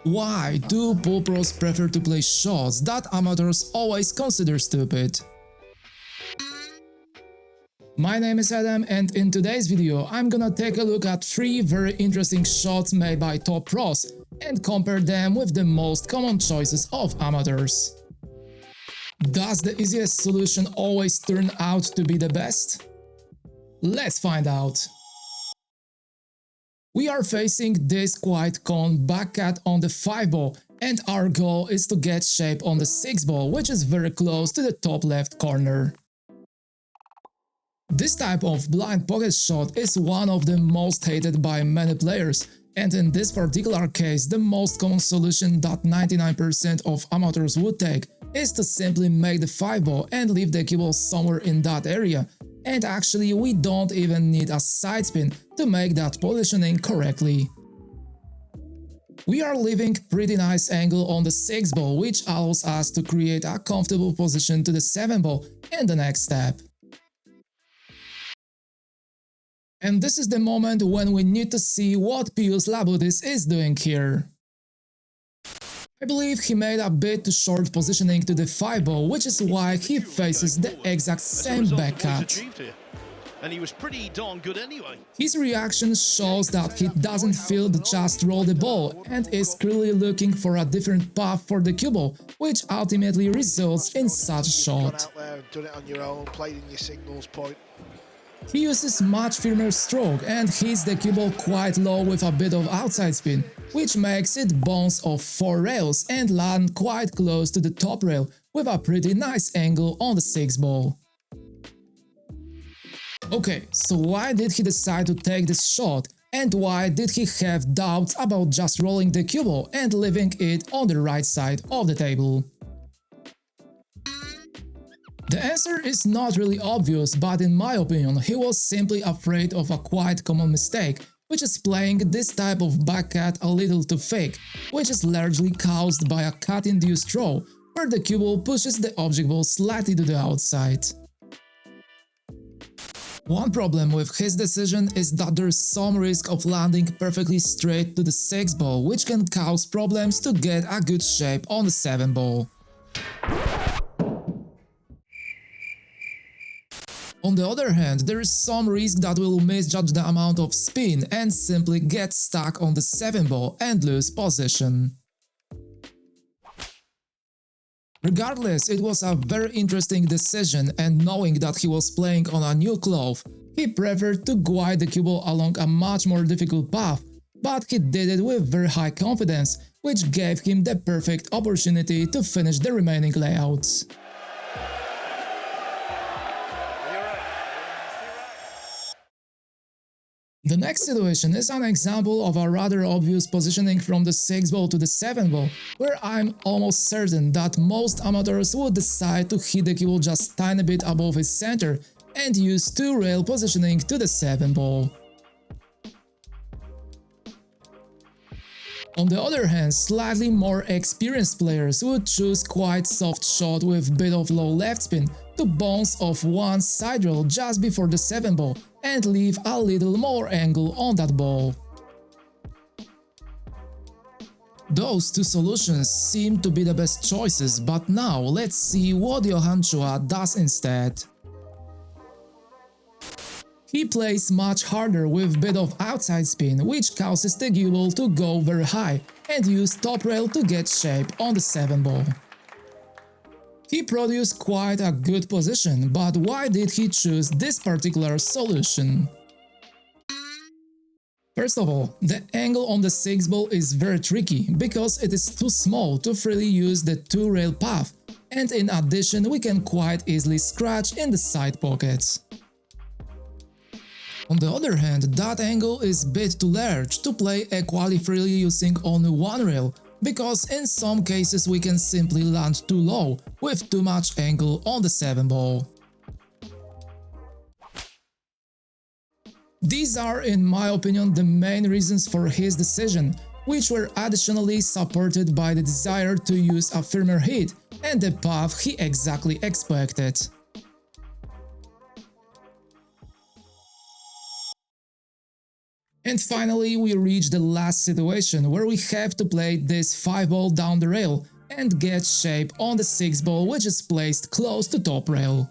Why do pool pros prefer to play shots that amateurs always consider stupid? My name is Adam, and in today's video I'm gonna take a look at 3 very interesting shots made by top pros and compare them with the most common choices of amateurs. Does the easiest solution always turn out to be the best? Let's find out. We are facing this quite common backcut on the 5 ball, and our goal is to get shape on the 6 ball, which is very close to the top left corner. This type of blind pocket shot is one of the most hated by many players, and in this particular case the most common solution that 99% of amateurs would take is to simply make the 5 ball and leave the cue ball somewhere in that area, and actually we don't even need a side spin to make that positioning correctly. We are leaving pretty nice angle on the 6 ball, which allows us to create a comfortable position to the 7 ball in the next step. And this is the moment when we need to see what Pijus Labutis is doing here. I believe he made a bit too short positioning to the 5 ball, which is why he faces the exact same backcut. And he was pretty darn good anyway. His reaction shows that he doesn't feel to just roll the ball and is clearly looking for a different path for the cue ball, which ultimately results in such a shot. Out there and done it on your own, played in your singles point. He uses much firmer stroke and hits the cue ball quite low with a bit of outside spin, which makes it bounce off 4 rails and land quite close to the top rail with a pretty nice angle on the 6 ball. Okay, so why did he decide to take this shot, and why did he have doubts about just rolling the cue ball and leaving it on the right side of the table? The answer is not really obvious, but in my opinion he was simply afraid of a quite common mistake, which is playing this type of backcut a little too fake, which is largely caused by a cut-induced throw, where the cue ball pushes the object ball slightly to the outside. One problem with his decision is that there is some risk of landing perfectly straight to the 6 ball, which can cause problems to get a good shape on the 7 ball. On the other hand, there is some risk that we'll misjudge the amount of spin and simply get stuck on the 7 ball and lose position. Regardless, it was a very interesting decision, and knowing that he was playing on a new cloth, he preferred to guide the cue ball along a much more difficult path, but he did it with very high confidence, which gave him the perfect opportunity to finish the remaining layouts. The next situation is an example of a rather obvious positioning from the 6 ball to the 7 ball, where I'm almost certain that most amateurs would decide to hit the cue ball just tiny bit above his center and use 2 rail positioning to the 7 ball. On the other hand, slightly more experienced players would choose quite soft shot with bit of low left spin to bounce off one side rail just before the 7 ball and leave a little more angle on that ball. Those 2 solutions seem to be the best choices, but now let's see what Johann Chua does instead. He plays much harder with bit of outside spin, which causes the cue ball to go very high, and use top rail to get shape on the 7 ball. He produced quite a good position, but why did he choose this particular solution? First of all, the angle on the 6 ball is very tricky, because it is too small to freely use the 2 rail path, and in addition we can quite easily scratch in the side pockets. On the other hand, that angle is a bit too large to play equally freely using only 1 rail, because in some cases we can simply land too low with too much angle on the 7 ball. These are, in my opinion, the main reasons for his decision, which were additionally supported by the desire to use a firmer hit and the path he exactly expected. And finally, we reach the last situation where we have to play this 5 ball down the rail and get shape on the 6 ball, which is placed close to top rail.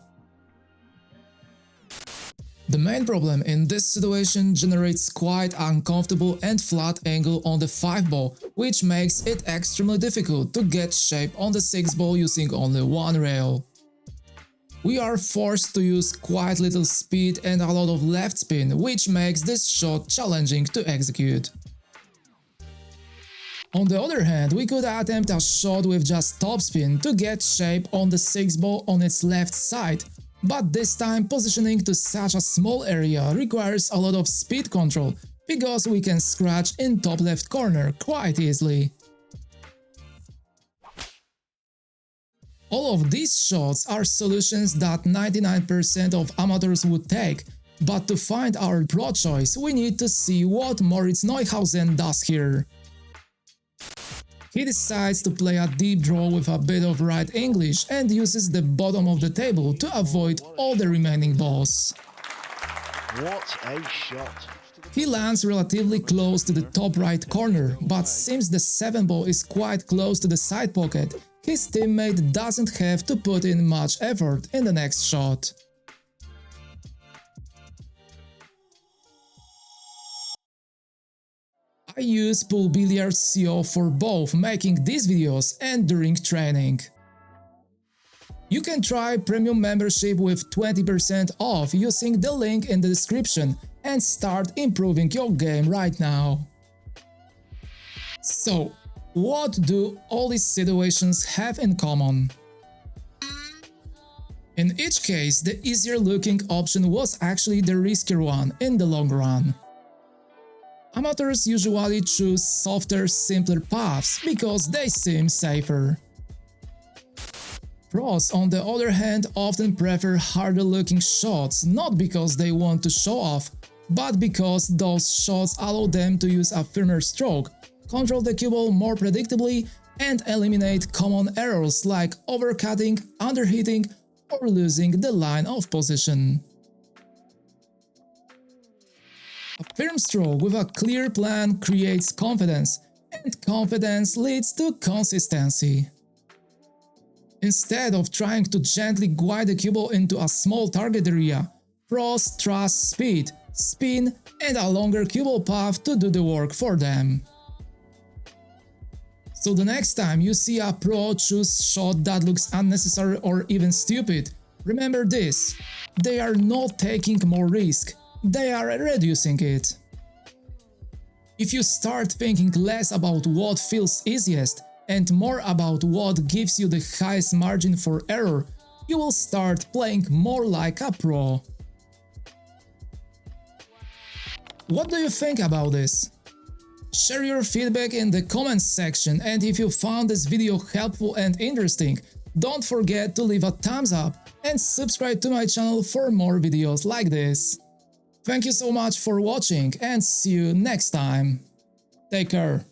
The main problem in this situation generates quite uncomfortable and flat angle on the 5 ball, which makes it extremely difficult to get shape on the 6 ball using only one rail. We are forced to use quite little speed and a lot of left spin, which makes this shot challenging to execute. On the other hand, we could attempt a shot with just topspin to get shape on the 6 ball on its left side, but this time positioning to such a small area requires a lot of speed control, because we can scratch in top left corner quite easily. All of these shots are solutions that 99% of amateurs would take, but to find our pro choice we need to see what Moritz Neuhausen does here. He decides to play a deep draw with a bit of right English and uses the bottom of the table to avoid all the remaining balls. What a shot! He lands relatively close to the top right corner, but since the 7 ball is quite close to the side pocket, his teammate doesn't have to put in much effort in the next shot. I use Pool Billiard CO for both making these videos and during training. You can try premium membership with 20% off using the link in the description and start improving your game right now. So, what do all these situations have in common? In each case, the easier looking option was actually the riskier one in the long run. Amateurs usually choose softer, simpler paths because they seem safer. Pros, on the other hand, often prefer harder looking shots, not because they want to show off, but because those shots allow them to use a firmer stroke, control the cue ball more predictably, and eliminate common errors like overcutting, underhitting, or losing the line of position. A firm stroke with a clear plan creates confidence, and confidence leads to consistency. Instead of trying to gently guide the cue ball into a small target area, pros trust speed, spin, and a longer cue ball path to do the work for them. So the next time you see a pro choose shot that looks unnecessary or even stupid, remember this: they are not taking more risk, they are reducing it. If you start thinking less about what feels easiest and more about what gives you the highest margin for error, you will start playing more like a pro. What do you think about this? Share your feedback in the comments section, and if you found this video helpful and interesting, don't forget to leave a thumbs up and subscribe to my channel for more videos like this. Thank you so much for watching and see you next time. Take care.